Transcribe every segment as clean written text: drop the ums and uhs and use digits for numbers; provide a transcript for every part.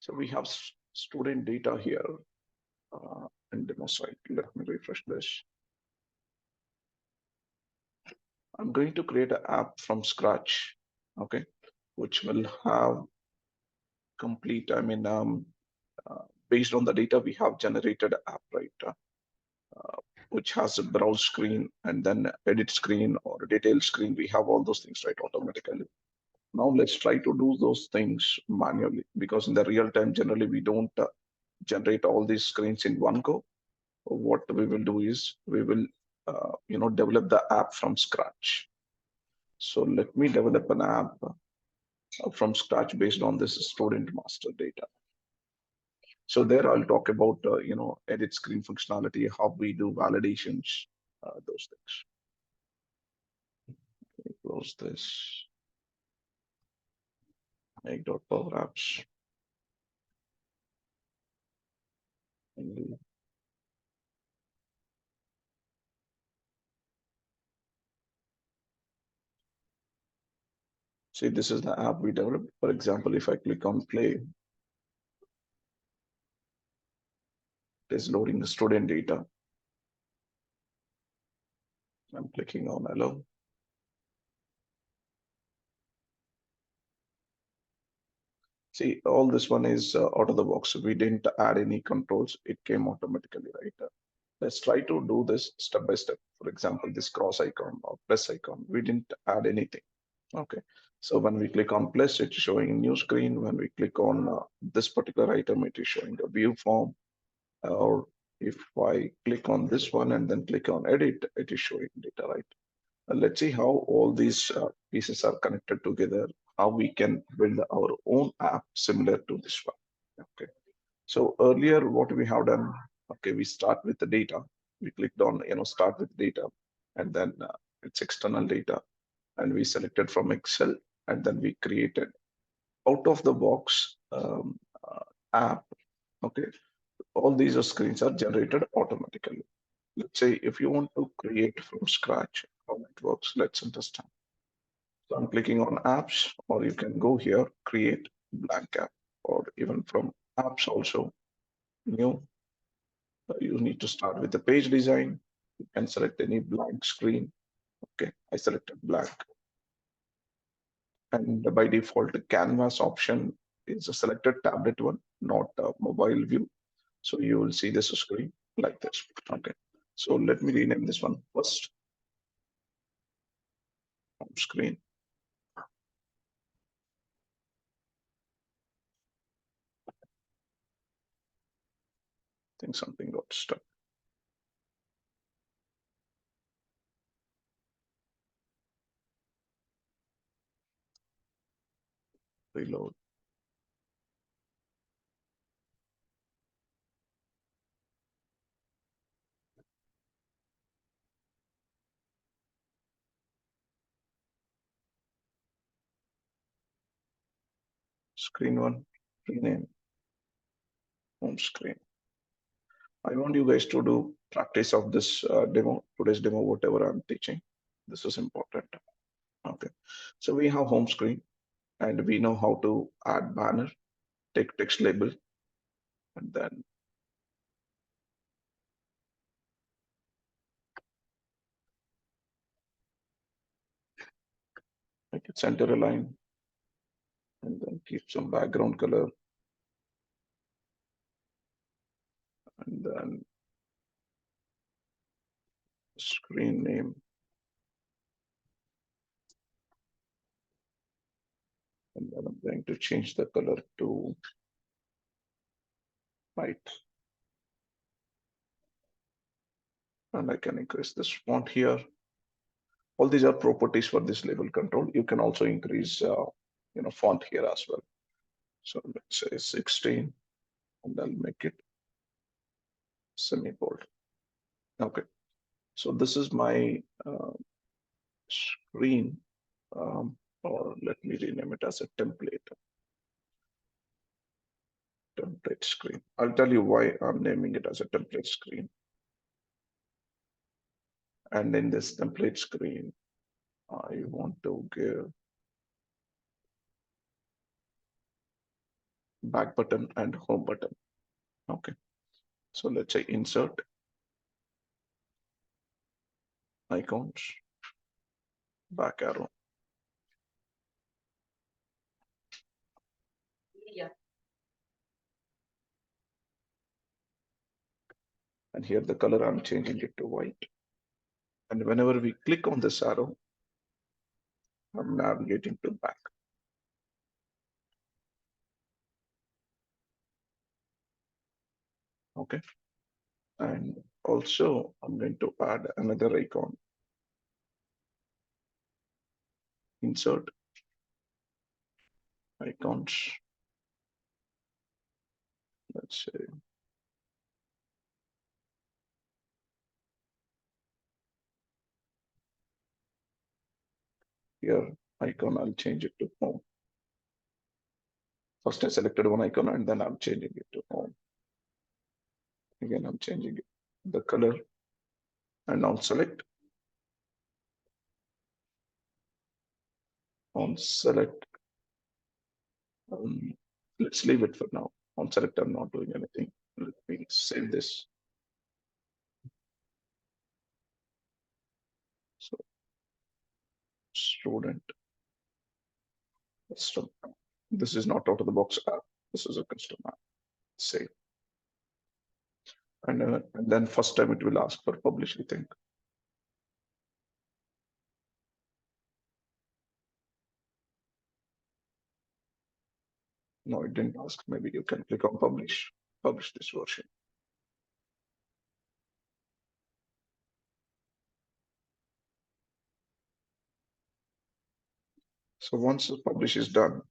So we have student data here in demo site. Let me refresh this. I'm going to create an app from scratch, okay, which will have complete, based on the data we have generated app, right? Which has a browse screen and then edit screen or detail screen. We have all those things, right, automatically. Now let's try to do those things manually because in the real time, generally we don't generate all these screens in one go. What we will do is we will, develop the app from scratch. So let me develop an app from scratch based on this student master data. So there I'll talk about, edit screen functionality, how we do validations, those things. Let me close this, make.power apps. See, this is the app we developed. For example, if I click on play, it is loading the student data. I'm clicking on allow. See, all this one is out of the box. We didn't add any controls. It came automatically, right? Let's try to do this step by step. For example, this cross icon or plus icon, we didn't add anything. Okay. So when we click on plus, it's showing a new screen. When we click on this particular item, it is showing a view form. Or if I click on this one and then click on edit, it is showing data, right? Let's see how all these pieces are connected together, how we can build our own app similar to this one. Okay. So earlier, what we have done, okay, we start with the data. We clicked on, start with data, and then it's external data, and we selected from Excel, and then we created out of the box app. Okay, all these screens are generated automatically. Let's say if you want to create from scratch, how it works, let's understand. So I'm clicking on apps, or you can go here, create blank app, or even from apps also, new. You need to start with the page design. You can select any blank screen. Okay, I selected blank. And by default, the canvas option is a selected tablet one, not a mobile view. So you will see this screen like this. Okay, so let me rename this one first, home screen. I think something got stuck. Reload. Screen one, rename, home screen. I want you guys to do practice of this demo, today's demo, whatever I'm teaching. This is important. Okay, so we have home screen and we know how to add banner, take text label, and then make it center align, and then keep some background color, and then screen name, and then I'm going to change the color to white, and I can increase this font here. All these are properties for this label control. You can also increase, font here as well. So let's say 16, and I'll make it semi-bold. Okay, so this is my screen, or let me rename it as a template screen. I'll tell you why I'm naming it as a template screen. And in this template screen, I want to give back button and home button. Okay, so let's say insert icons, back arrow. And here the color, I'm changing it to white. And whenever we click on this arrow, I'm navigating to back. Okay. And also I'm going to add another icon. Insert icons. Let's say here icon, I'll change it to home. First I selected one icon and then I'm changing it to home. Again, I'm changing it, the color, and now select. On select, um, let's leave it for now. On select, I'm not doing anything. Let me save this. So student custom. This is not out of the box app. This is a custom app. Save. And then first time it will ask for publish, I think. No, it didn't ask. Maybe you can click on publish this version. So once the publish is done,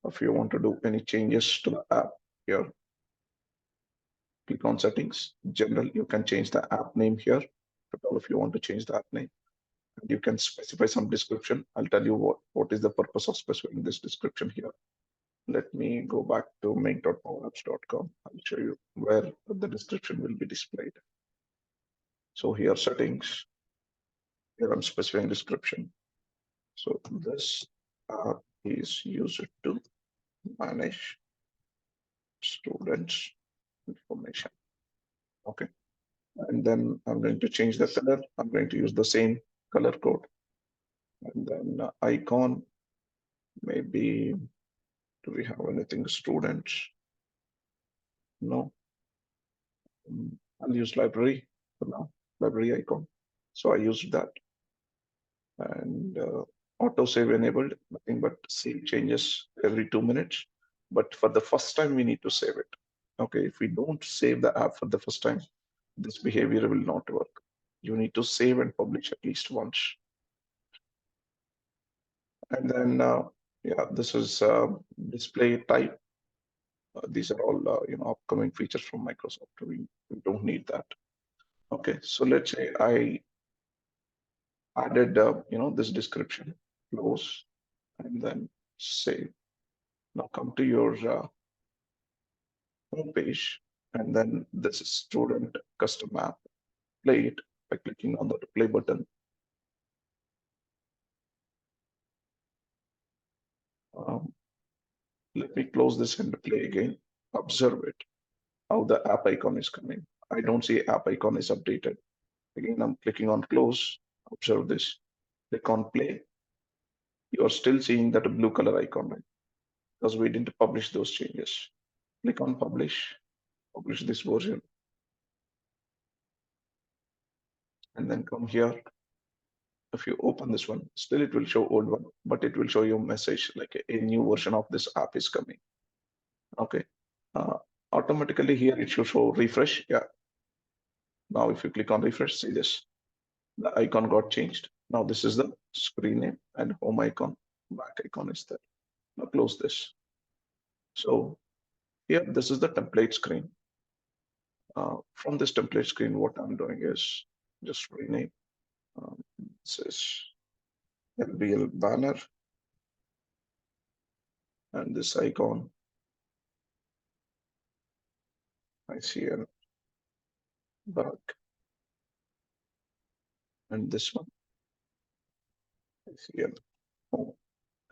if you want to do any changes to the app here, click on settings, general, you can change the app name here. If you want to change the app name, you can specify some description. I'll tell you what is the purpose of specifying this description here. Let me go back to make.powerapps.com. I'll show you where the description will be displayed. So here settings, here I'm specifying description. So this app is used to manage students information. Okay. And then I'm going to change the color. I'm going to use the same color code. And then icon, maybe, do we have anything students? No. I'll use library for now, library icon. So I used that. And auto save enabled, nothing but save changes every 2 minutes. But for the first time, we need to save it. Okay, if we don't save the app for the first time, this behavior will not work. You need to save and publish at least once. And then, yeah, this is display type. These are all upcoming features from Microsoft. We don't need that. Okay, so let's say I added this description, close, and then save. Now come to your home page, and then this is student custom app. Play it by clicking on the play button. Um, Let me close this and play again. Observe it, how the app icon is coming. I don't see app icon is updated. Again, I'm clicking on close. Observe this. Click on play. You are still seeing that blue color icon, right? Because we didn't publish those changes. Click on publish this version, and then come here. If you open this one, still it will show old one, but it will show you a message like a new version of this app is coming. Okay. Uh, Automatically here it should show refresh. Yeah. Now if you click on refresh, see this. The icon got changed. Now this is the screen name and home icon. Back icon is there. Now close this. So here, this is the template screen. From this template screen, what I'm doing is just rename. This is LBL banner, and this icon, ICL back, and this one, ICL home.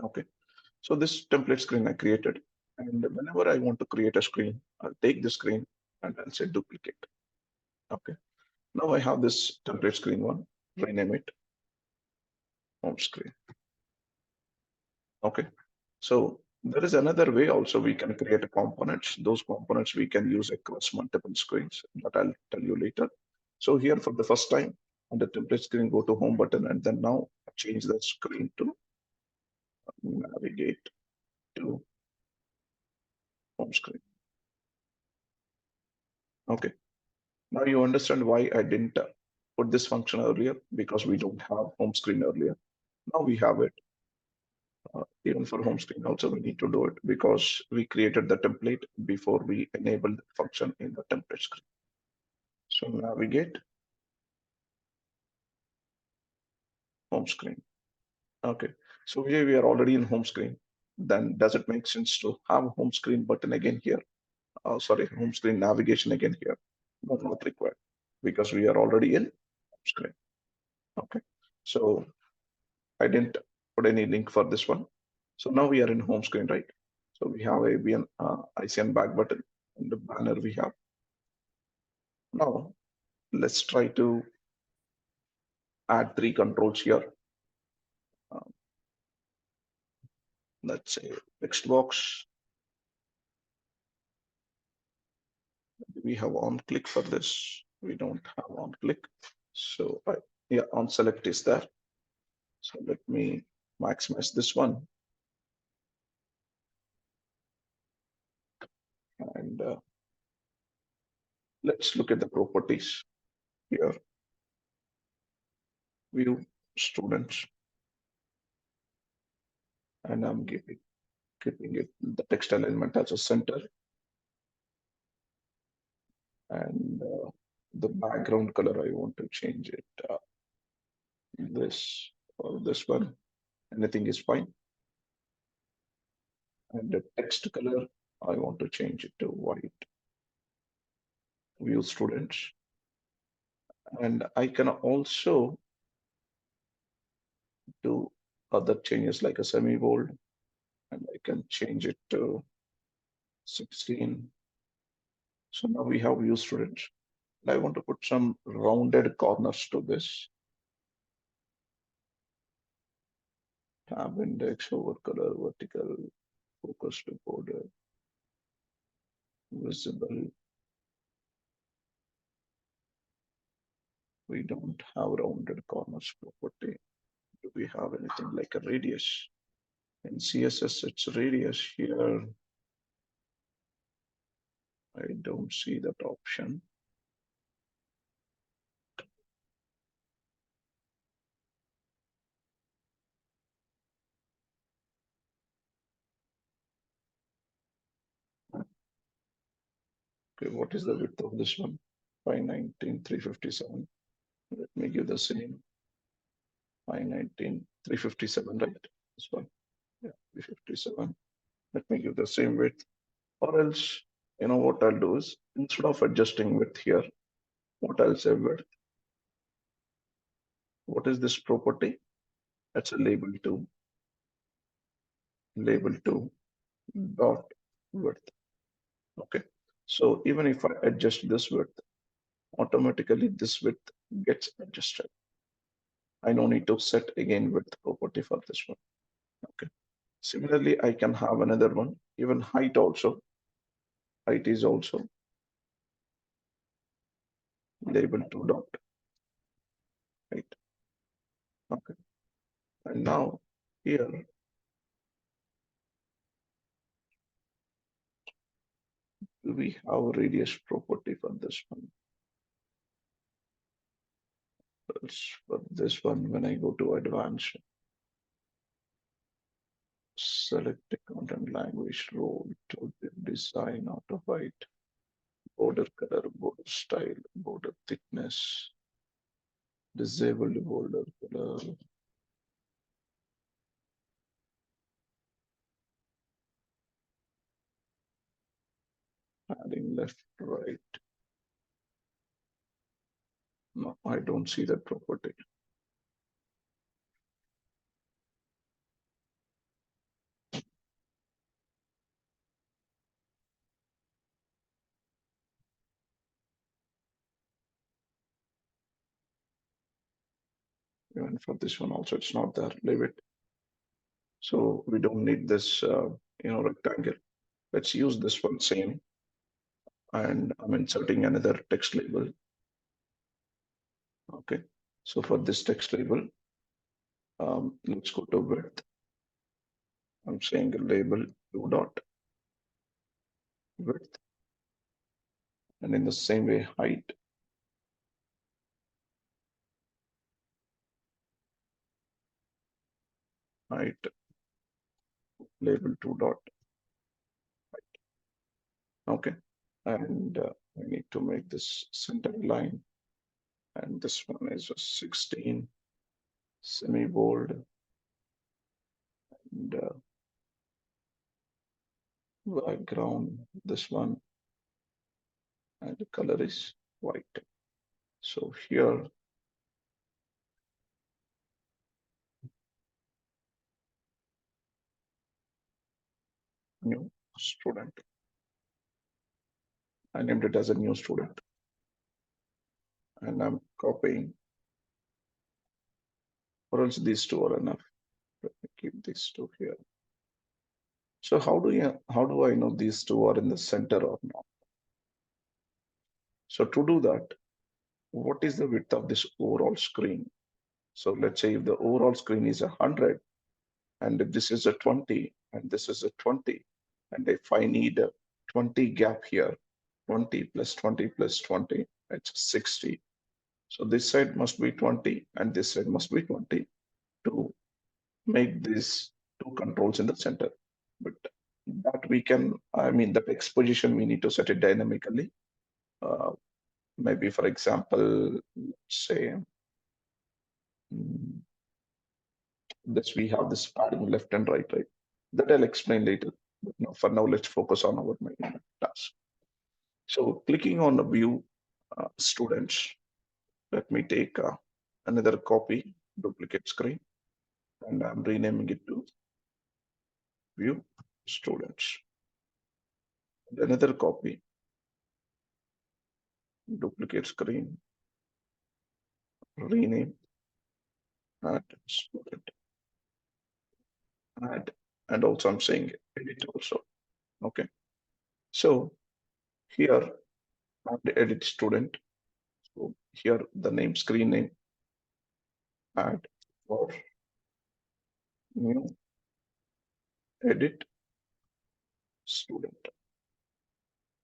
Okay. So this template screen I created. And whenever I want to create a screen, I'll take the screen and I'll say duplicate. Okay. Now I have this template screen one, rename it home screen. Okay. So there is another way also we can create components. Those components we can use across multiple screens, but I'll tell you later. So here for the first time on the template screen, go to home button and then now change the screen to navigate to home screen. Okay. Now you understand why I didn't put this function earlier, because we don't have home screen earlier. Now we have it. Even for home screen also we need to do it because we created the template before we enabled the function in the template screen. So navigate home screen. Okay. So here we are already in home screen. Then does it make sense to have home screen button again here? Sorry, home screen navigation again here. No, not required because we are already in home screen. Okay. So I didn't put any link for this one. So now we are in home screen, right? So we have a BN, ICN back button and the banner we have. Now let's try to add three controls here. Uh, let's say text box. We have on click for this. We don't have on click. So yeah, on select is there. So let me maximize this one. And let's look at the properties here. View students. And I'm keeping it the text alignment as a center. And the background color, I want to change it this or this one. Anything is fine. And the text color, I want to change it to white. View students. And I can also do other changes like a semi-bold, and I can change it to 16. So now we have view students. And I want to put some rounded corners to this. Tab index, over color, vertical, focus to border, visible. We don't have rounded corners property. Do we have anything like a radius? In CSS, it's radius. Here, I don't see that option. Okay, what is the width of this one? 519, 357. Let me give the same. 519, 357, right? This one. Yeah, 357. Let me give the same width. Or else, you know what I'll do is instead of adjusting width here, what I'll say width. What is this property? That's a label two dot width. Okay. So even if I adjust this width, automatically this width gets adjusted. I don't need to set again width property for this one. Okay. Similarly, I can have another one, even height also. Height is also label two dot height. Okay. And now here we have radius property for this one. For this one, when I go to advanced, select the content language role to the design auto height, border color, border style, border thickness, disabled border color. Adding left, right. No, I don't see that property. Even for this one also, it's not there. Leave it. So we don't need this, rectangle. Let's use this one same. And I'm inserting another text label. Okay. So for this text label, let's go to width. I'm saying label 2 dot width. And in the same way, height. Height label 2 dot. Okay. And I need to make this center line. And this one is a 16 semi-bold. And background, this one, and the color is white. So here, new student. I named it as a new student, and I'm copying, or else these two are enough. Let me keep these two here. So how do I know these two are in the center or not? So to do that, what is the width of this overall screen? So let's say if the overall screen is 100, and if this is a 20, and this is a 20, and if I need a 20 gap here, 20 plus 20 plus 20, it's 60. So this side must be 20 and this side must be 20 to make these two controls in the center. But that we can, I mean, that exposition, we need to set it dynamically. Maybe, for example, let's say this, we have this padding left and right, right? That I'll explain later. But now, for now, let's focus on our main task. So clicking on the view students, let me take another copy, duplicate screen, and I'm renaming it to view students. And another copy, duplicate screen, rename, add student, add, and also I'm saying edit also. Okay. So here, add edit student. So here the name, screen name, add for new edit student,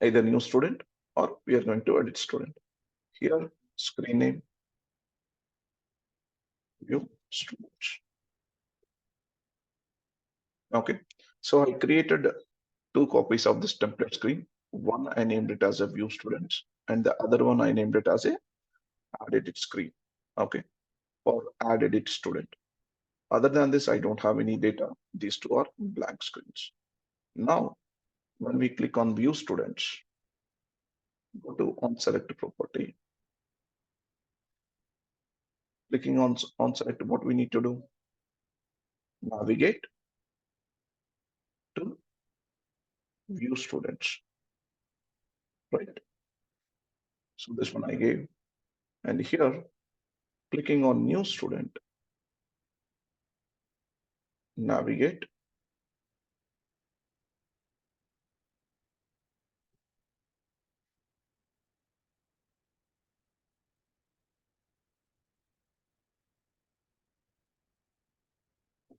either new student or we are going to edit student. Here, screen name, view students. Okay, so I created two copies of this template screen. One I named it as a view students, and the other one I named it as a add edit screen. Okay, or add edit student. Other than this, I don't have any data. These two are blank screens. Now, when we click on view students, go to on select property. Clicking on select, what we need to do? Navigate to view students, right? So this one I gave, and here clicking on new student, navigate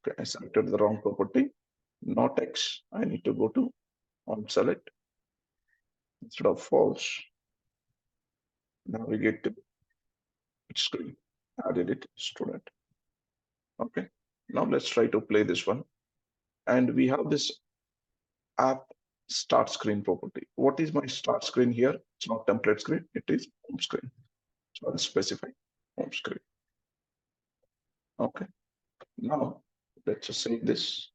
okay, I selected the wrong property, not X. I need to go to on select instead of false, navigate to screen, added it student. Okay, now let's try to play this one. And we have this app start screen property. What is my start screen here? It's not template screen, it is home screen. So I'll specify home screen. Okay, now let's just save this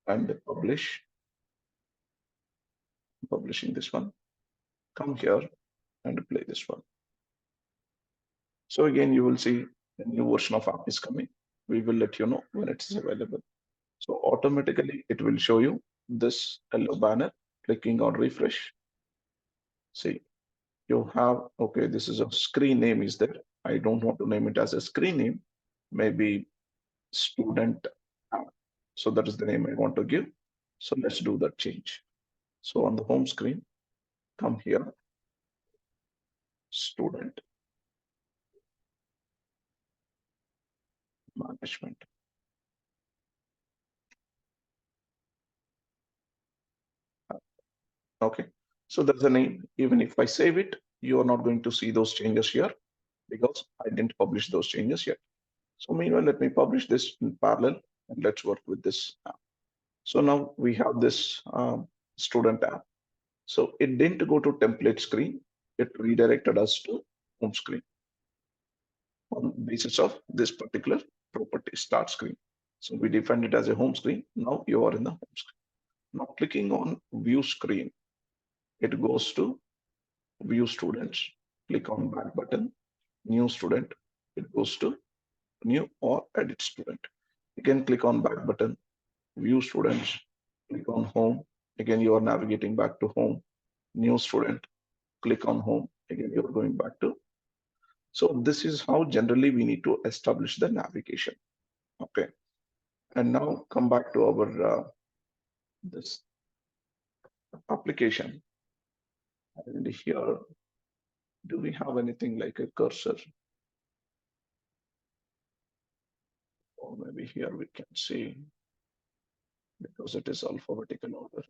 and publishing this one. Come here and play this one. So again, you will see a new version of app is coming. We will let you know when it is available. So automatically it will show you this yellow banner. Clicking on refresh. See, you have, okay, this is a screen name is there. I don't want to name it as a screen name, maybe student app. So that is the name I want to give. So let's do that change. So on the home screen, come here, student management. Okay. So that's the name. Even if I save it, you are not going to see those changes here because I didn't publish those changes yet. So meanwhile, let me publish this in parallel and let's work with this app. So now we have this student app. So it didn't go to template screen. It redirected us to home screen on basis of this particular property start screen. So we defined it as a home screen. Now you are in the home screen. Now clicking on view screen, it goes to view students. Click on back button, new student. It goes to new or edit student. Again, click on back button, view students, click on home. Again, you are navigating back to home, new student, click on home. Again, you're going back to. So this is how generally we need to establish the navigation. Okay. And now come back to our this application. And here, do we have anything like a cursor? Or maybe here we can see because it is alphabetical order.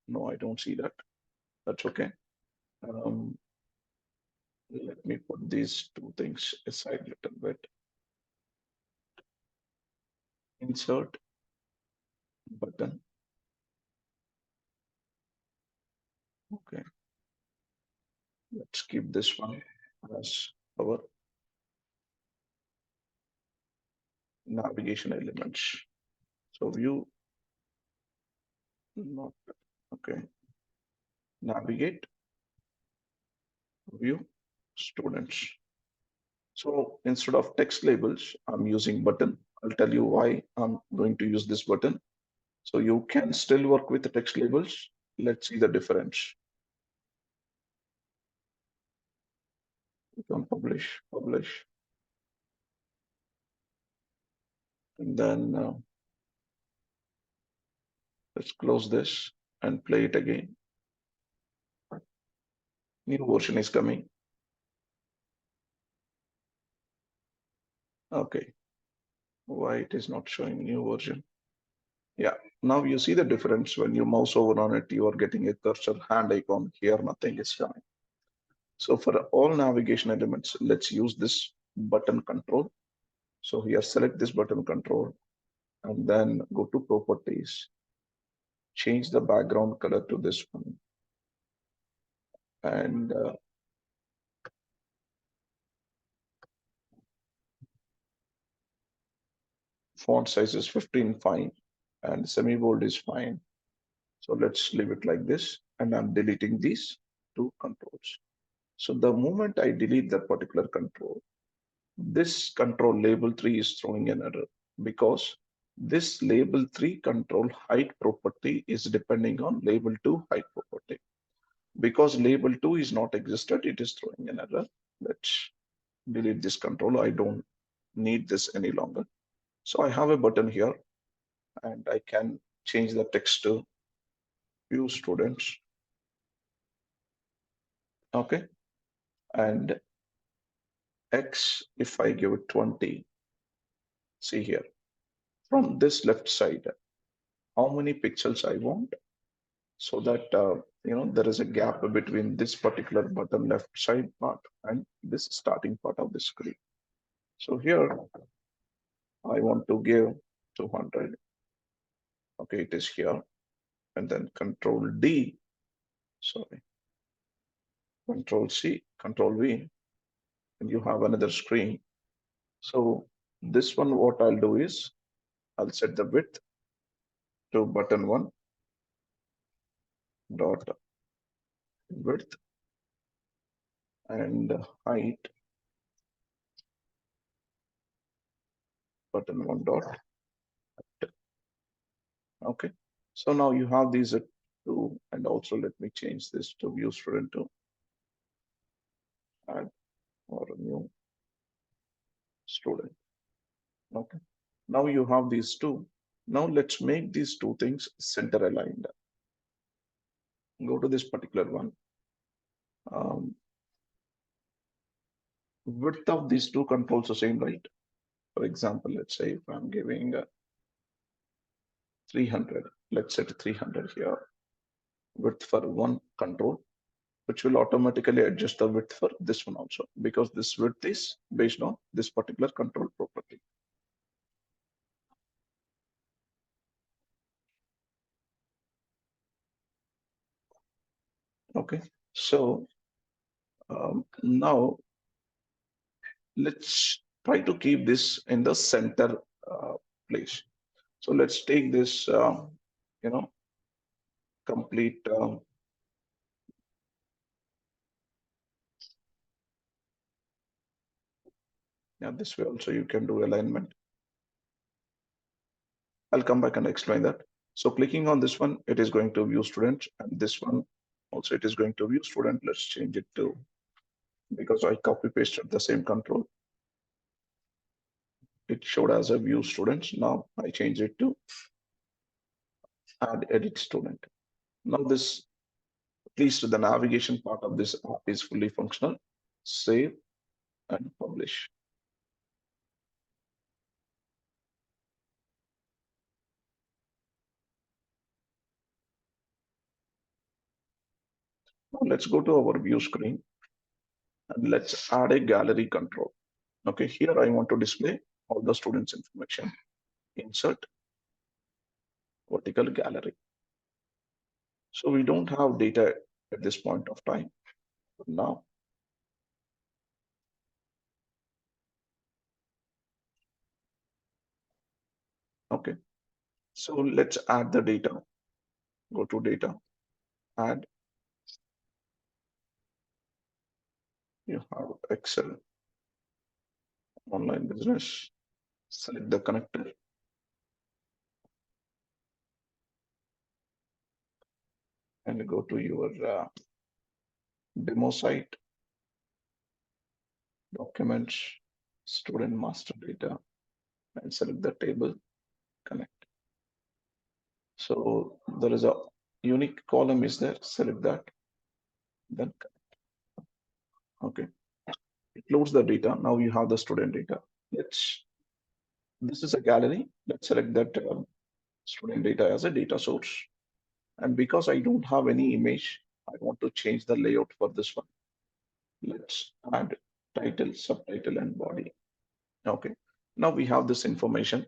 No, I don't see that. That's okay. Um, Let me put these two things aside a little bit. Insert button. Okay. Let's keep this one as our navigation elements. So view, not okay. Navigate, view, students. So instead of text labels, I'm using button. I'll tell you why I'm going to use this button. So you can still work with the text labels. Let's see the difference. You can publish, and then let's close this and play it again. New version is coming. Okay, why it is not showing new version? Yeah, now you see the difference when you mouse over on it, you are getting a cursor hand icon here, nothing is coming. So for all navigation elements, let's use this button control. So here, select this button control and then go to properties, change the background color to this one. And font size is 15, fine. And semi-bold is fine. So let's leave it like this. And I'm deleting these two controls. So the moment I delete that particular control, this control label 3 is throwing an error because this label 3 control height property is depending on label 2 height property. Because label 2 is not existed, it is throwing an error. Let's delete this control. I don't need this any longer. So I have a button here and I can change the text to view students. Okay. And X, if I give it 20, see here, from this left side, how many pixels I want so that, there is a gap between this particular button left side part and this starting part of the screen. So here I want to give 200. Okay, it is here. And then Control D, sorry, Control C, Control V, and you have another screen. So this one, what I'll do is I'll set the width to button one dot width and height button one dot. Okay. So now you have these two, and also let me change this to view student to add or new. student. Okay. Now you have these two. Now let's make these two things center aligned. Go to this particular one. Um, Width of these two controls the same, right? For example, let's say if I'm giving 300, let's set 300 here, width for one control, which will automatically adjust the width for this one also, because this width is based on this particular control property. Okay, so now let's try to keep this in the center place. So let's take this, you know, complete, yeah, this way also you can do alignment. I'll come back and explain that. So clicking on this one, it is going to view student, and this one also it is going to view student. Let's change it to, because I copy pasted the same control. It showed as a view students. Now I change it to add edit student. Now this, at least the navigation part of this app is fully functional. Save and publish. Now let's go to our view screen and let's add a gallery control. Okay, here I want to display all the students' information. Insert vertical gallery. So we don't have data at this point of time. But now, okay. So let's add the data. Go to data, add. You have Excel, online business. Select the connector and go to your demo site, documents, student master data, and select the table, connect. So there is a unique column is there. Select that, then okay. It loads the data. Now you have the student data. Let's. This is a gallery. Let's select that student data as a data source. And because I don't have any image, I want to change the layout for this one. Let's add title, subtitle, and body. Okay. Now we have this information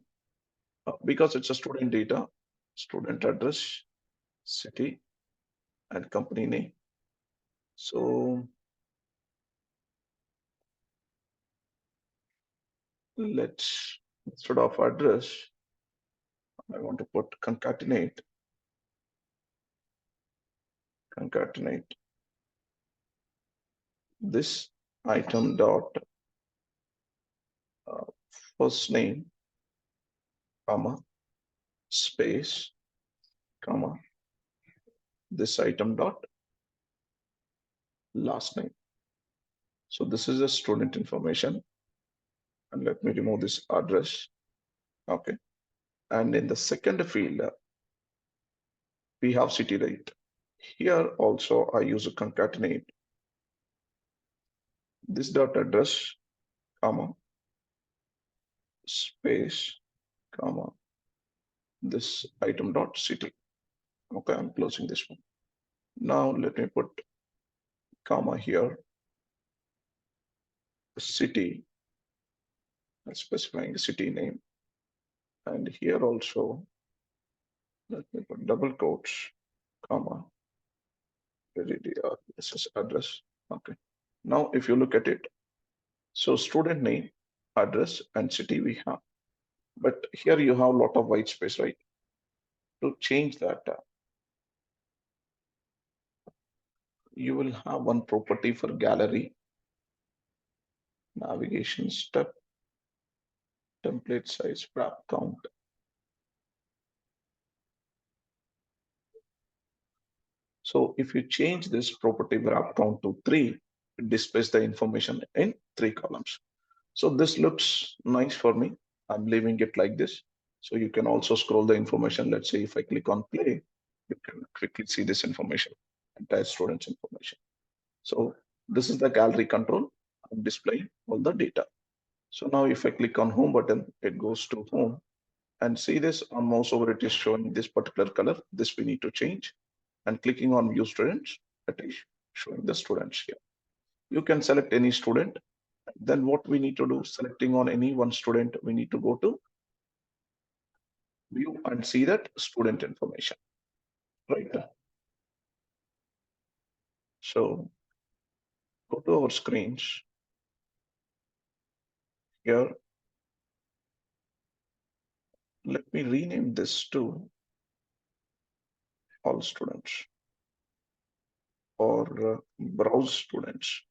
because it's a student data, student address, city, and company name. So let's, instead of address, I want to put concatenate this item dot uh, first name, comma, space, comma, this item dot last name. So this is a student information. And let me remove this address. Okay. And in the second field, we have city rate. Here also I use a concatenate this dot address, comma, space, comma, this item dot city. Okay, I'm closing this one. Now let me put comma here, city, specifying the city name. And here also, let me put double quotes, comma, this is address. Okay. Now if you look at it, so student name, address, and city we have. But here you have a lot of white space, right? To change that, you will have one property for gallery, navigation step, template size, wrap count. So if you change this property wrap count to 3, it displays the information in 3 columns. So this looks nice for me. I'm leaving it like this. So you can also scroll the information. Let's say if I click on play, you can quickly see this information, entire student's information. So this is the gallery control. I'm displaying all the data. So now if I click on home button, it goes to home, and see this on mouse over, it is showing this particular color. This we need to change, and clicking on view students, it is showing the students here. You can select any student. Then what we need to do, selecting on any one student, we need to go to view and see that student information, right? So go to our screens here. Let me rename this to all students or browse students.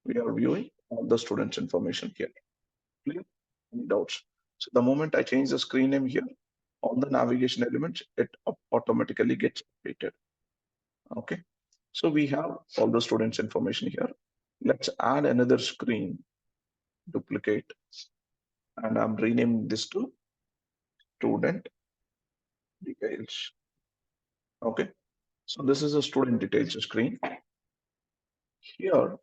We are viewing all the students information here. Clear? Any doubts? So the moment I change the screen name here, all the navigation elements, it automatically gets updated. Okay. So we have all the students information here. Let's add another screen, duplicate, and I'm renaming this to student details. Okay. So this is a student details screen. Here,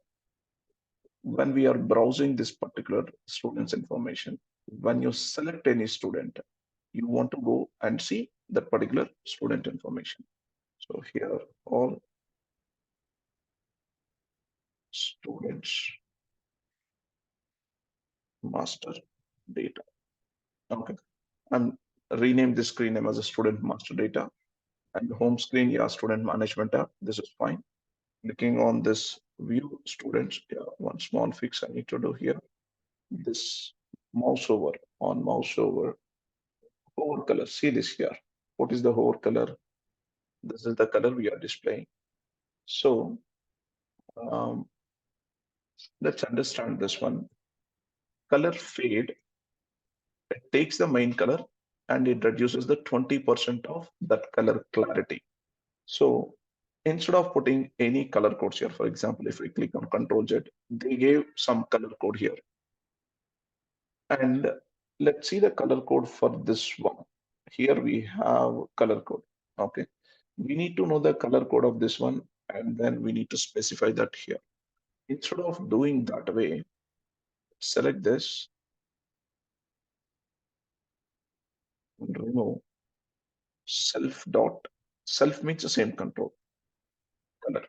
when we are browsing this particular student's information, when you select any student, you want to go and see that particular student information. So here, all students master data. Okay. And rename this screen name as a student master data. And the home screen, yeah, student management tab. This is fine. Clicking on this view students, yeah, one small fix I need to do here. This mouse over on mouse over hover color. See this here. What is the hover color? This is the color we are displaying. So um, let's understand this one. Color fade, it takes the main color and it reduces the 20% of that color clarity. So instead of putting any color codes here, for example, if we click on Control Z, they gave some color code here. And let's see the color code for this one. Here we have color code. Okay. We need to know the color code of this one, and then we need to specify that here. Instead of doing that way, select this and remove self dot. Self means the same control color.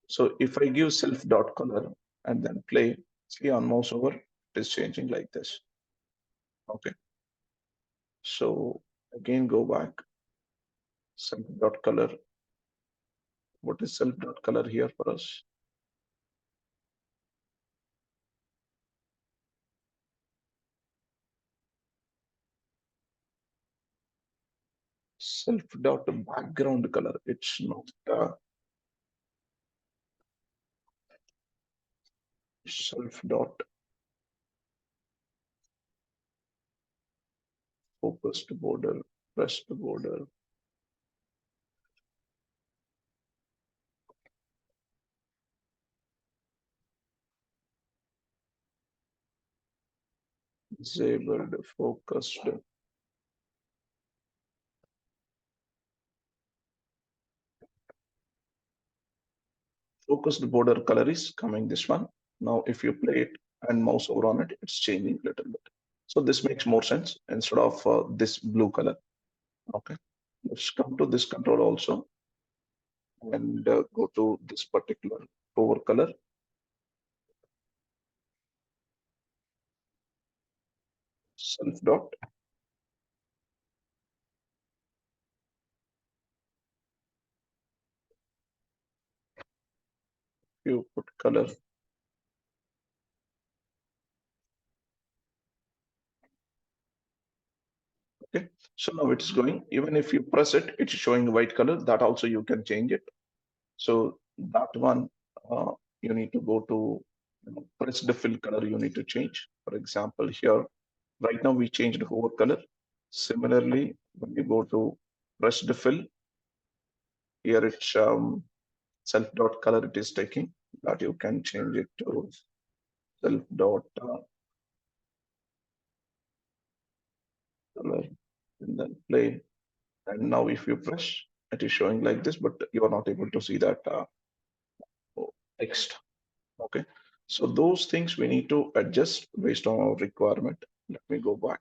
So if I give self dot color and then play, see on mouse over, it is changing like this. Okay. So again, go back, self dot color. What is self dot color here for us? Self dot background color. It's not self dot focused border, pressed border. Disabled focused. Focused border color is coming this one. Now, if you play it and mouse over on it, it's changing a little bit. So this makes more sense instead of this blue color. Okay. Let's come to this control also and go to this particular over color. Self dot. You put color. Okay. So now it's going. Even if you press it, it's showing white color. That also you can change it. So that one, you need to go to press the fill color. You need to change. For example, here right now we changed the hover color. Similarly, when you go to press the fill, here it's self dot color it is taking. that you can change it to self dot color and then play. And now if you press, it is showing like this, but you are not able to see that text. Okay. So those things we need to adjust based on our requirement. Let me go back.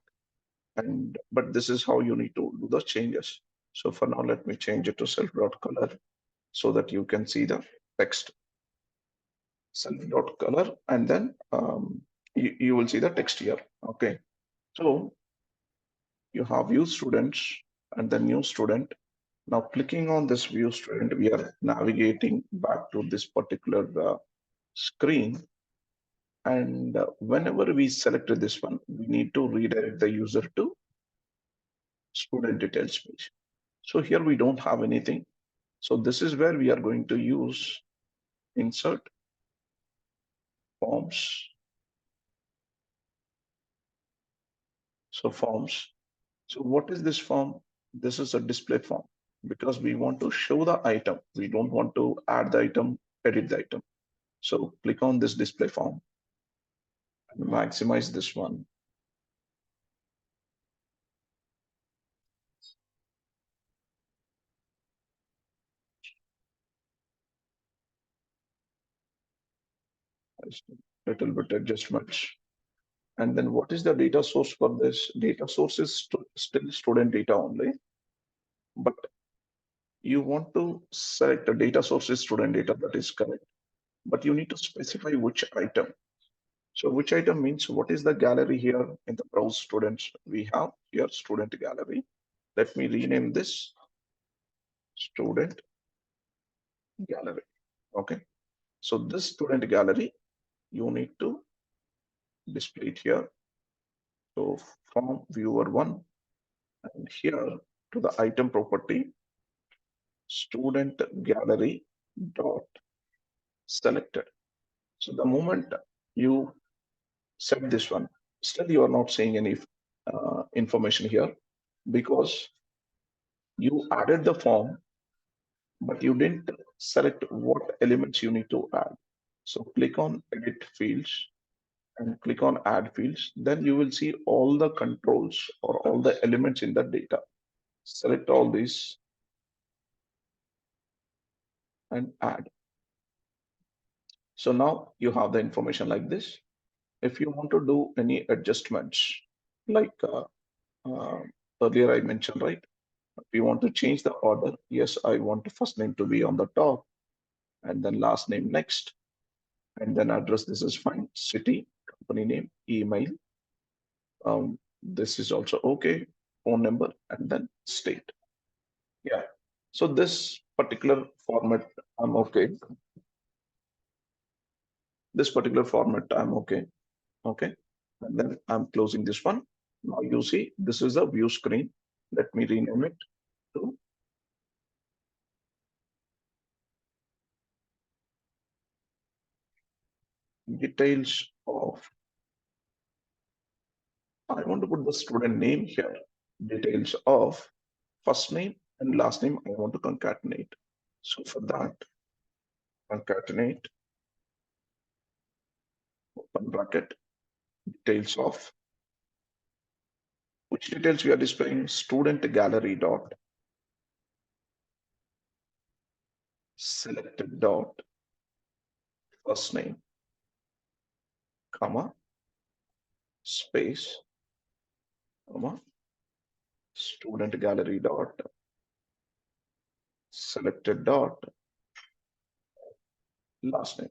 And but this is how you need to do the changes. So for now, let me change it to self dot color so that you can see the text self dot color, and then you will see the text here. Okay. So you have view students and then new student. Now clicking on this view student, we are navigating back to this particular screen. And whenever we selected this one, we need to redirect the user to student details page. So here we don't have anything. So this is where we are going to use insert forms. So forms. So what is this form? This is a display form because we want to show the item. We don't want to add the item, edit the item. So click on this display form and maximize this one. Just a little bit adjustments. And then what is the data source for this? Data source is still student data only, but you want to select the data source is student data, that is correct. But you need to specify which item. So which item means what is the gallery here in the browse students? We have here student gallery. Let me rename this student gallery. Okay. So this student gallery, you need to display it here. So from viewer one and here to the item property, student gallery dot selected. So the moment you set this one, still you are not seeing any information here because you added the form, but you didn't select what elements you need to add. So click on edit fields and click on add fields. Then you will see all the controls or all the elements in the data. Select all these and add. So now you have the information like this. If you want to do any adjustments, like uh, earlier I mentioned, right? If you want to change the order, yes, I want the first name to be on the top and then last name next, and then address. This is fine. City, company name, email. This is also okay. Phone number, and then state. Yeah. So this particular format, I'm okay. This particular format, I'm okay. Okay. And then I'm closing this one. Now you see, this is a view screen. Let me rename it to details of, I want to put the student name here. Details of first name and last name, I want to concatenate. So for that, concatenate, open bracket, details of, which details we are displaying, student gallery dot selected dot first name, comma, space, comma, student gallery dot selected dot last name.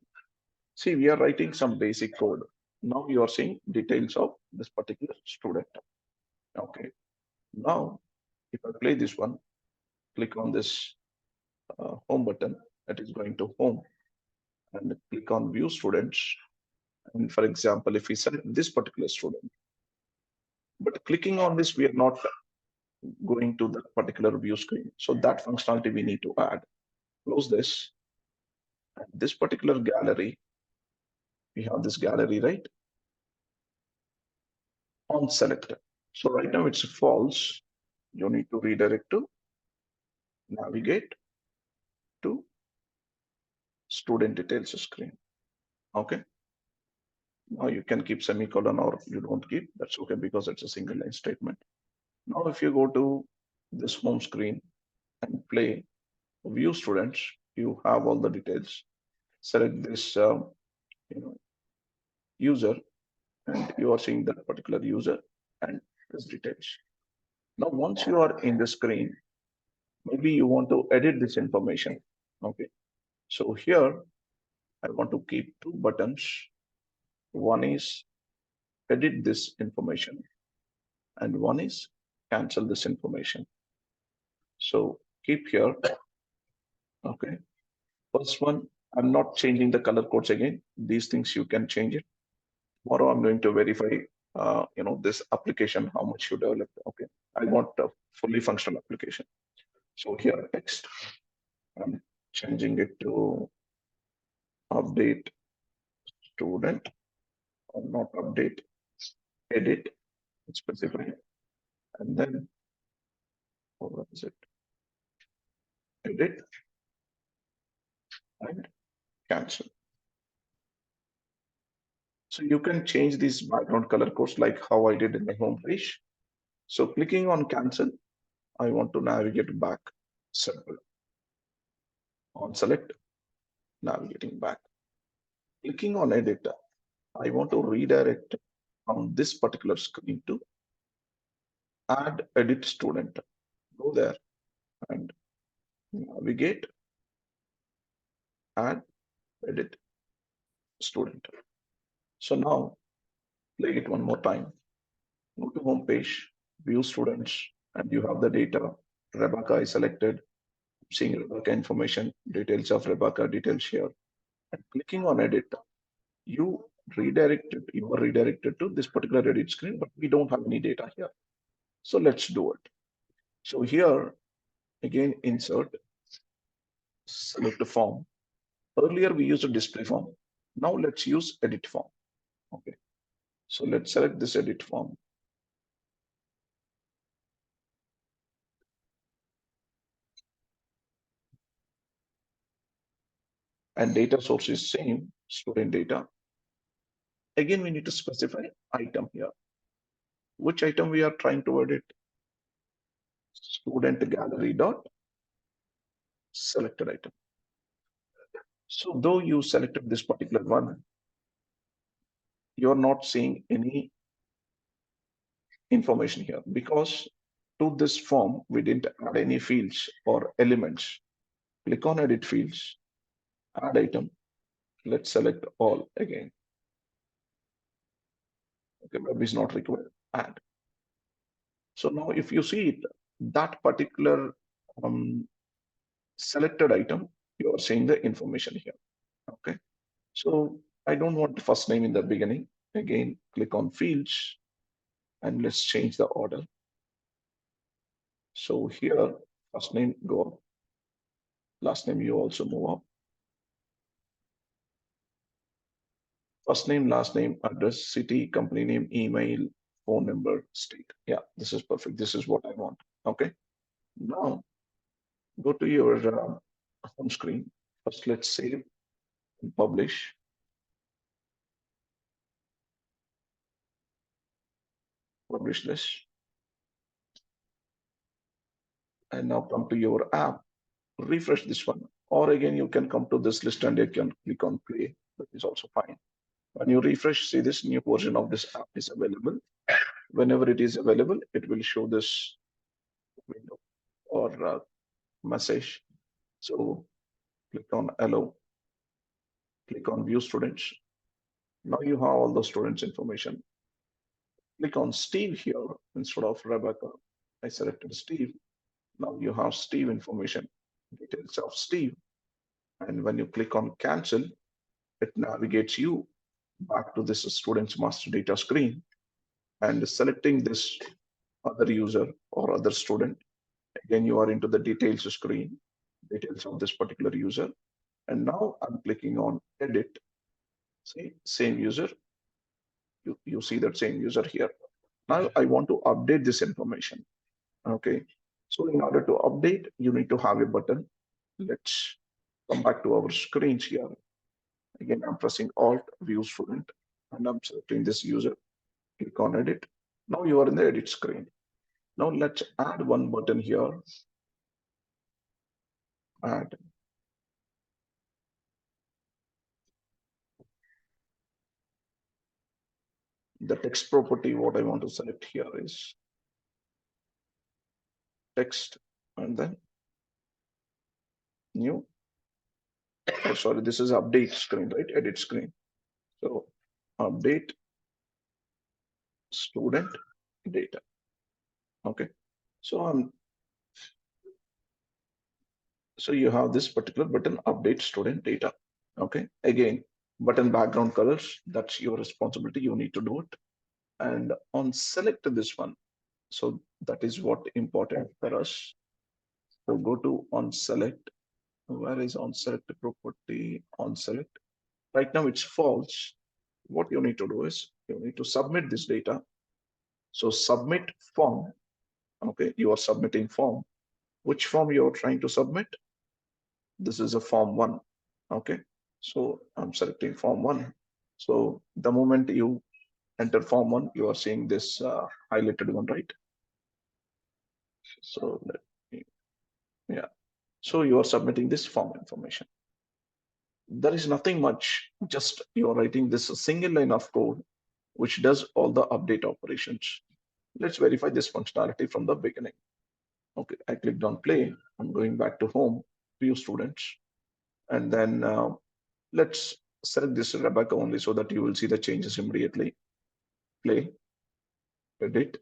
See, we are writing some basic code. Now you are seeing details of this particular student. Okay. Now, if I play this one, click on this home button, that is going to home, and click on view students. And for example, if we select this particular student, but clicking on this, we are not going to that particular view screen. So that functionality we need to add. Close this. And this particular gallery, we have this gallery, right? On selected. So right now it's false. You need to redirect to navigate to student details screen. Okay. Now you can keep semicolon or you don't keep, that's okay because it's a single line statement. Now, if you go to this home screen and play view students, you have all the details. Select this, user, and you are seeing that particular user and this details. Now, once you are in the screen, maybe you want to edit this information. Okay. So here I want to keep two buttons. One is edit this information and one is cancel this information. So keep here. Okay. First one, I'm not changing the color codes again. These things you can change it. Tomorrow I'm going to verify, this application, how much you developed. Okay. I want a fully functional application. So here text, I'm changing it to update student or not update, edit, specify, and then what is it? Edit and cancel. So you can change these background color codes like how I did in the home page. So clicking on cancel, I want to navigate back. Simple. On select, navigating back. Clicking on edit, I want to redirect on this particular screen to add edit student. Go there and navigate, add edit student. So now play it one more time. Go to home page, view students, and you have the data. Rebecca is selected. Seeing Rebecca information, details of Rebecca, details here. And clicking on edit, you are redirected to this particular edit screen, but we don't have any data here. So let's do it. So here, again, insert, select the form. Earlier, we used a display form. Now let's use edit form. Okay. So let's select this edit form. And data source is same, student data. Again, we need to specify item here. Which item we are trying to edit? Student gallery dot selected item. So though you selected this particular one, you're not seeing any information here because to this form, we didn't add any fields or elements. Click on edit fields, add item. Let's select all again. Okay, maybe it's not required, add. So now if you see it, that particular selected item, you are seeing the information here. Okay. So I don't want the first name in the beginning. Again, click on fields and let's change the order. So here, first name go up, last name you also move up. First name, last name, address, city, company name, email, phone number, state. Yeah, this is perfect. This is what I want. Okay. Now go to your home screen. First, let's save and publish. Publish this. And now come to your app. Refresh this one. Or again, you can come to this list and you can click on play. That is also fine. When you refresh, see this new version of this app is available. Whenever it is available, it will show this window or message. So click on allow, click on view students. Now you have all the students information. Click on Steve here instead of Rebecca. I selected Steve. Now you have Steve information, details of Steve. And when you click on cancel, it navigates you back to this student's master data screen and selecting this other user or other student. Again, you are into the details screen, details of this particular user. And now I'm clicking on edit. See, same user. You see that same user here. Now I want to update this information. Okay. So in order to update, you need to have a button. Let's come back to our screens here. Again, I'm pressing Alt, View Student, and I'm selecting this user. Click on Edit. Now you are in the edit screen. Now let's add one button here. Add. The text property, what I want to select here is text, and then new. Oh, sorry, this is update screen, right? Edit screen. So update student data. Okay. So so you have this particular button, update student data. Okay. Again, button background colors, that's your responsibility. You need to do it. And on select this one. So that is what important for us. So go to on select. Where is on select property? On select. Right now it's false. What you need to do is you need to submit this data. So submit form. Okay, you are submitting form. Which form you are trying to submit? This is a form 1. Okay, so I'm selecting form 1. So the moment you enter form 1, you are seeing this highlighted one, right? So let me, yeah. So you are submitting this form information. There is nothing much, just you're writing this single line of code which does all the update operations. Let's verify this functionality from the beginning. Okay, I clicked on play. I'm going back to home, view students, and then let's select this Rebecca only so that you will see the changes immediately. Play, edit,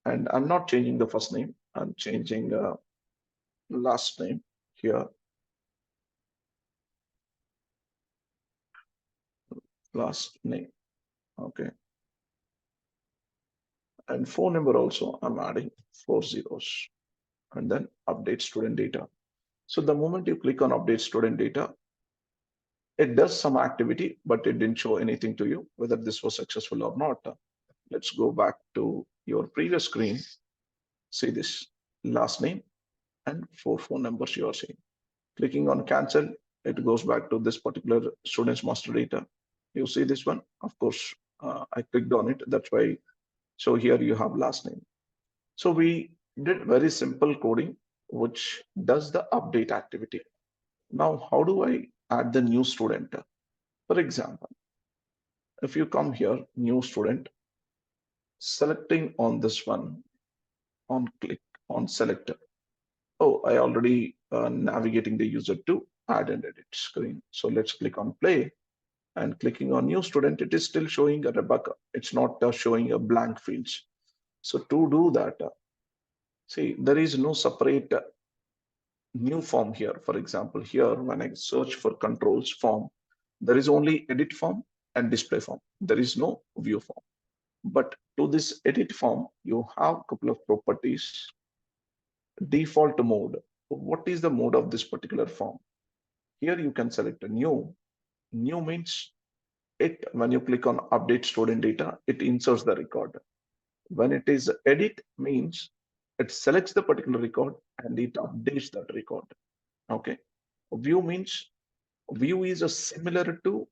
and I'm not changing the first name. I'm changing last name here, last name. Okay, and phone number also I'm adding 4 zeros, and then update student data. So the moment you click on update student data, it does some activity, but it didn't show anything to you whether this was successful or not. Let's go back to your previous screen. See this last name and 4 phone numbers you are seeing. Clicking on cancel, it goes back to this particular student's master data. You see this one, of course, I clicked on it. That's why. So here you have last name. So we did very simple coding, which does the update activity. Now, how do I add the new student? For example, if you come here, new student, selecting on this one, on click on selector. Oh, I already navigating the user to add and edit screen. So let's click on play and clicking on new student, it is still showing a Rebecca. It's not showing a blank fields. So to do that, see, there is no separate new form here. For example, here, when I search for controls form, there is only edit form and display form. There is no view form. But to this edit form, you have a couple of properties. Default mode. What is the mode of this particular form? Here you can select a new. New means it, when you click on update student data, it inserts the record. When it is edit means it selects the particular record and it updates that record. Okay. View means view is a similar to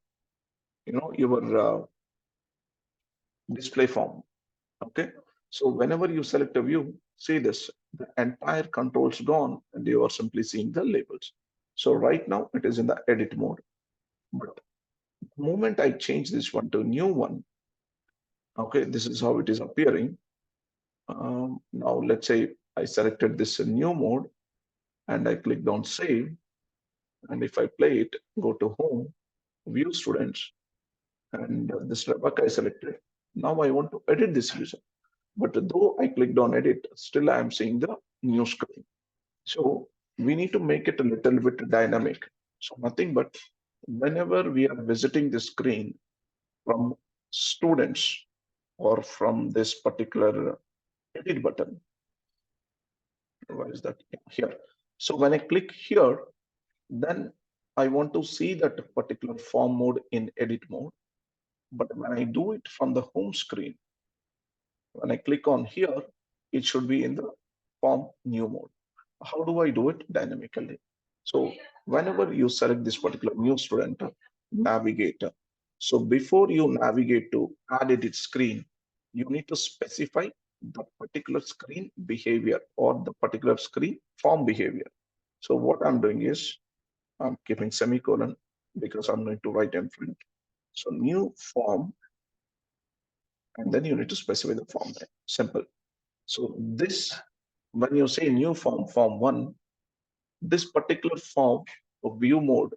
your display form. Okay. So whenever you select a view, see this, the entire control's gone and you are simply seeing the labels. So right now it is in the edit mode. But the moment I change this one to new one, okay, this is how it is appearing. Now let's say I selected this new mode and I clicked on save. And if I play it, go to home, view students, and this Rebecca I selected. Now I want to edit this user. But though I clicked on edit, still I am seeing the new screen. So we need to make it a little bit dynamic. So nothing but whenever we are visiting the screen from students or from this particular edit button, where is that? Here. So when I click here, then I want to see that particular form mode in edit mode. But when I do it from the home screen, when I click on here, it should be in the form new mode. How do I do it dynamically? So whenever you select this particular new student, navigator. So before you navigate to add edit screen, you need to specify the particular screen behavior or the particular screen form behavior. So what I'm doing is I'm keeping semicolon because I'm going to write in front. So new form, and then you need to specify the form name. Simple. So this, when you say new form, form one, this particular form of view mode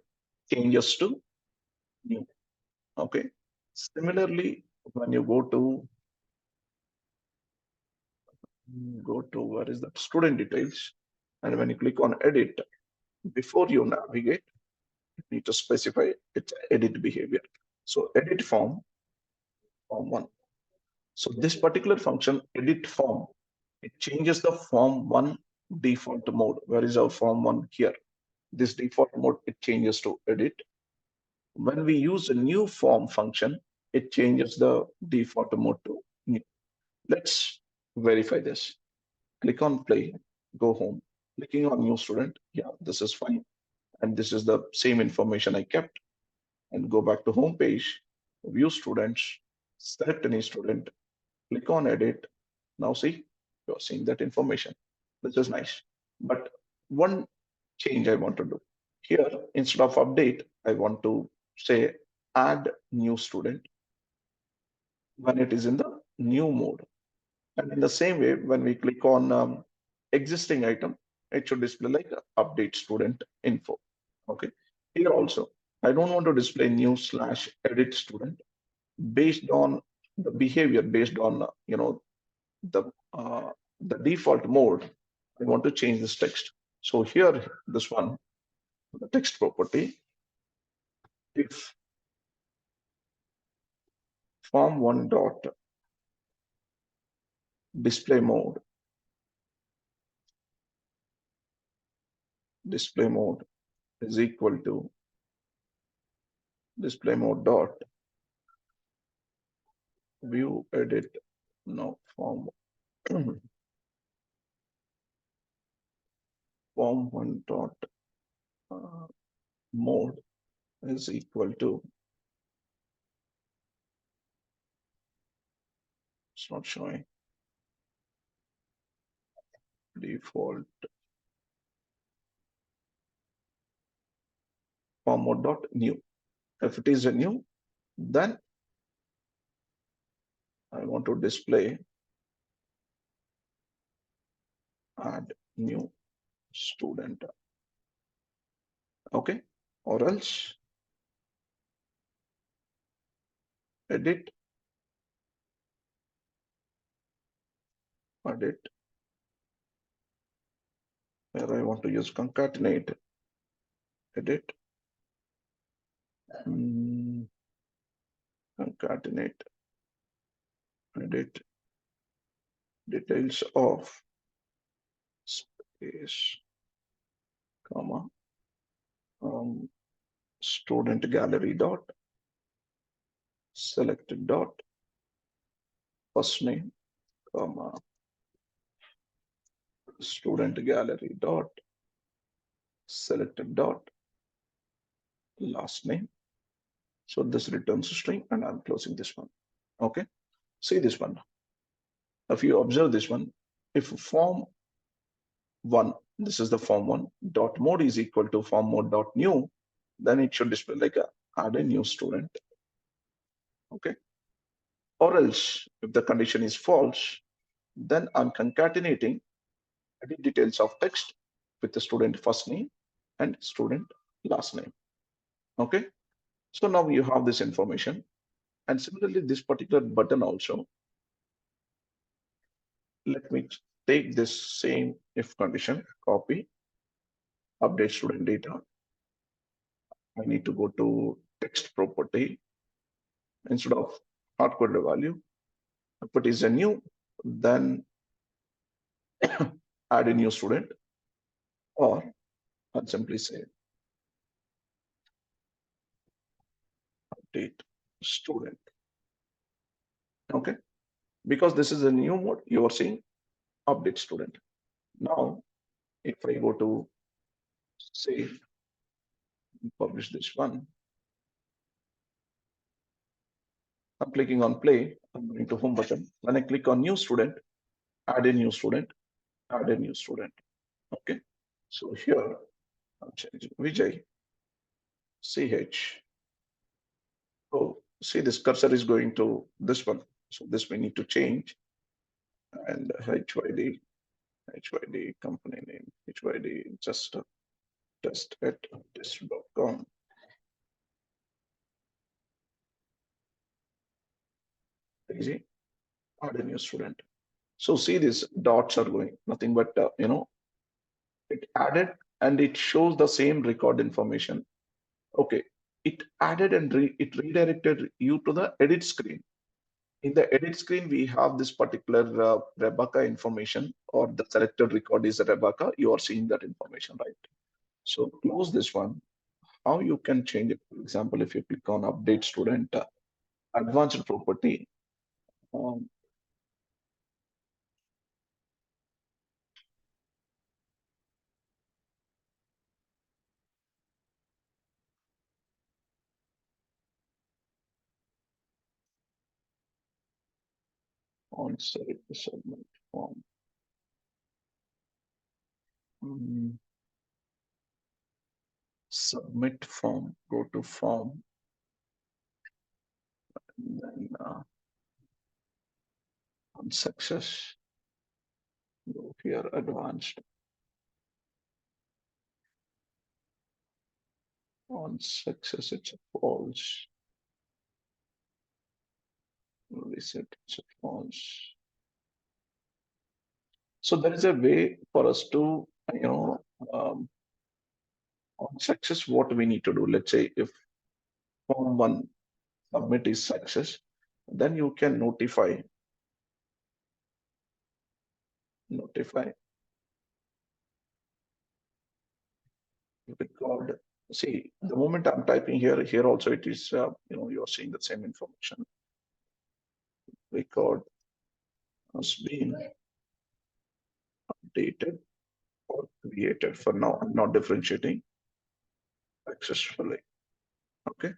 changes to new. Okay. Similarly, when you go to where is that student details, and when you click on edit, before you navigate, you need to specify its edit behavior. So edit form one. So this particular function, edit form, it changes the form one default mode. Where is our form one here? This default mode, it changes to edit. When we use a new form function, it changes the default mode to new. Let's verify this. Click on play, go home, clicking on new student. Yeah, this is fine. And this is the same information I kept. And go back to home page, view students, select any student, click on edit. Now see, you're seeing that information. This is nice. But one change I want to do. Here, instead of update, I want to say add new student when it is in the new mode. And in the same way, when we click on existing item, it should display like update student info. Okay. Here also, I don't want to display new slash edit student based on the behavior, based on the uh, the default mode. I want to change this text. So here, this one, the text property, if form one dot display mode is equal to display mode dot view edit no form form one dot uh, mode is equal to, it's not showing, default form mode dot new. If it is a new, then I want to display add new student. Okay. Or else edit, edit, where I want to use concatenate, edit, concatenate, edit, details of space, comma, student gallery dot selected dot first name, comma, student gallery dot selected dot last name. So this returns a string and I'm closing this one. Okay. See this one. If you observe this one, if form one, this is the form one dot mode is equal to form mode dot new, then it should display like a add a new student. Okay. Or else if the condition is false, then I'm concatenating edit details of text with the student first name and student last name. Okay. So now you have this information. And similarly, this particular button also, let me take this same if condition, copy, update student data. I need to go to text property instead of hardcoded value. If it is a new, then add a new student, or I'll simply say update student. Okay. Because this is a new mode, you are seeing update student. Now, if I go to Save, publish this one. I'm clicking on play. I'm going to home button. When I click on new student, add a new student, add a new student. Okay. So here I'll change Vijay, CH. Oh, see this cursor is going to this one. So this we need to change, and HYD company name, HYD just test at test.com. Easy, add a new student. So see these dots are going, nothing but, it added and it shows the same record information. Okay, it added and it redirected you to the edit screen. In the edit screen, we have this particular Rebecca information, or the selected record is Rebecca. You are seeing that information, right? So close this one. How you can change it? For example, if you click on update student, advanced property, um, on site submit form. Mm, Submit form, go to form, and then on success, go here advanced, on success, it's a false, reset, it's a false. So there is a way for us to, um, on success, what we need to do. Let's say if form one submit is success, then you can notify record. See, the moment I'm typing here also it is, you're seeing the same information. Record has been updated or created. For now, I'm not differentiating successfully. Okay.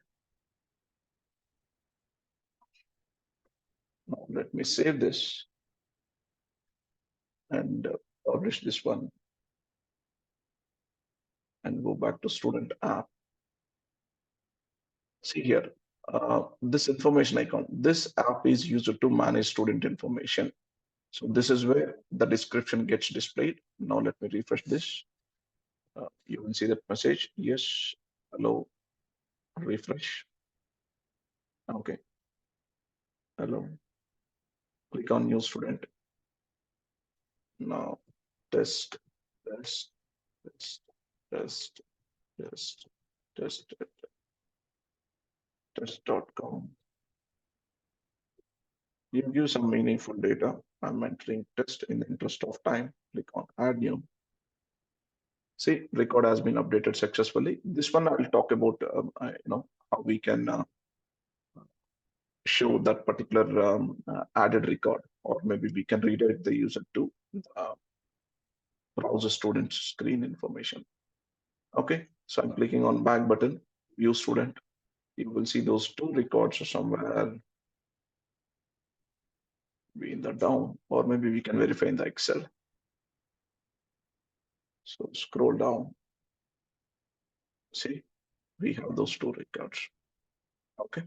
Now let me save this and publish this one and go back to student app. See here, this information icon. This app is used to manage student information. So this is where the description gets displayed. Now let me refresh this. You will see that message. Yes, hello, refresh. Okay, hello. Click on new student. Now test, test, test, test, test, test, test.com. You give some meaningful data. I'm entering test in the interest of time. Click on add new. See, record has been updated successfully. This one I will talk about, how we can show that particular added record, or maybe we can redirect the user to uh, browse a student's screen information. Okay, so I'm clicking on back button, view student. You will see those two records somewhere be in the down, or maybe we can verify in the Excel. So scroll down. See, we have those two records. Okay,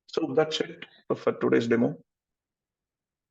so that's it for today's demo.